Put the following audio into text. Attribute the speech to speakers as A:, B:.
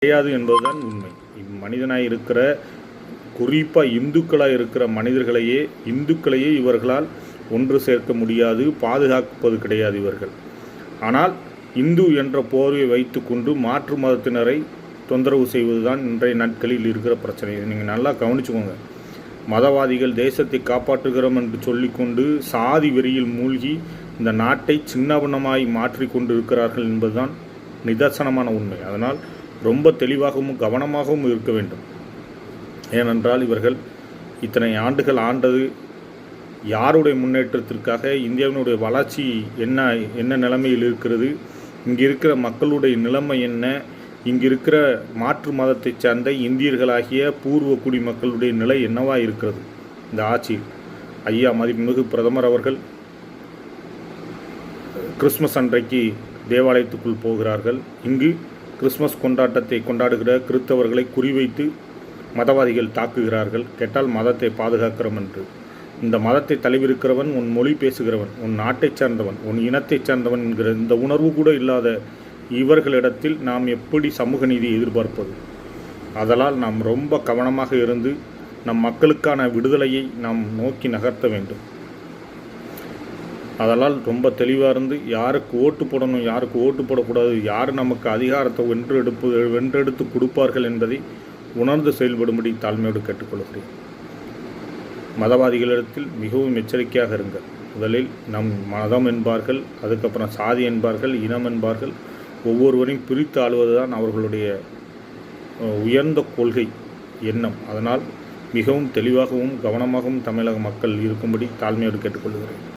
A: கிடையாது என்பதுதான் உண்மை. மனிதனாய் இருக்கிற, குறிப்பாக இந்துக்களாக இருக்கிற இந்துக்களையே இவர்களால் ஒன்று சேர்க்க முடியாது, பாதுகாப்பது கிடையாது இவர்கள். ஆனால் இந்து என்ற போர்வை வைத்து கொண்டு மாற்று மதத்தினரை தொந்தரவு செய்வதுதான் இன்றைய நாட்களில் இருக்கிற பிரச்சனை. நீங்கள் நல்லா கவனிச்சுக்கோங்க. மதவாதிகள் தேசத்தை காப்பாற்றுகிறோம் என்று சொல்லிக்கொண்டு சாதி வெறியில் மூழ்கி இந்த நாட்டை சின்னவண்ணமாய் மாற்றி கொண்டு இருக்கிறார்கள் என்பதுதான் நிதர்சனமான உண்மை. அதனால் ரொம்ப தெளிவாகவும் கவனமாகவும் இருக்க வேண்டும். ஏனென்றால் இவர்கள் இத்தனை ஆண்டுகள் ஆண்டது யாருடைய முன்னேற்றத்திற்காக, இந்தியாவினுடைய வளர்ச்சி என்ன நிலைமையில் இருக்கிறது, இங்கே இருக்கிற மக்களுடைய நிலைமை என்ன, இங்கே இருக்கிற மாற்று மதத்தைச் சார்ந்த இந்தியர்களாகிய பூர்வ குடிமக்களுடைய நிலை என்னவாக இருக்கிறது இந்த ஆட்சியில். ஐயா மதிப்புமிகு பிரதமர் அவர்கள் கிறிஸ்மஸ் அன்றைக்கு தேவாலயத்துக்குள் போகிறார்கள். இங்கு கிறிஸ்மஸ் கொண்டாட்டத்தை கொண்டாடுகிற கிறிஸ்தவர்களை குறிவைத்து மதவாதிகள் தாக்குகிறார்கள். கேட்டால் மதத்தை பாதுகாக்கிறோம் என்று. இந்த மதத்தை தழுவிருக்கிறவன் உன் மொழி பேசுகிறவன், உன் நாட்டைச் சார்ந்தவன், உன் இனத்தைச் சார்ந்தவன் என்கிற இந்த உணர்வு கூட இல்லாத இவர்களிடத்தில் நாம் எப்படி சமூக நீதியை எதிர்பார்ப்பது? அதனால் நாம் ரொம்ப கவனமாக இருந்து நம் மக்களுக்கான விடுதலையை நாம் நோக்கி நகர்த்த வேண்டும். அதனால் ரொம்ப தெளிவாக இருந்து யாருக்கு ஓட்டு போடணும், யாருக்கு ஓட்டு போடக்கூடாது, யார் நமக்கு அதிகாரத்தை வென்றெடுத்து கொடுப்பார்கள் என்பதை உணர்ந்து செயல்படும்படி தாழ்மையோடு கேட்டுக்கொள்கிறேன். மதவாதிகளிடத்தில் மிகவும் எச்சரிக்கையாக இருங்கள். முதலில் நம் மதம் என்பார்கள், அதுக்கப்புறம் சாதி என்பார்கள், இனம் என்பார்கள். ஒவ்வொருவரையும் பிரித்து ஆளுவதுதான் அவர்களுடைய உயர்ந்த கொள்கை எண்ணம். அதனால் மிகவும் தெளிவாகவும் கவனமாகவும் தமிழக மக்கள் இருக்கும்படி தாழ்மையோடு கேட்டுக்கொள்கிறேன்.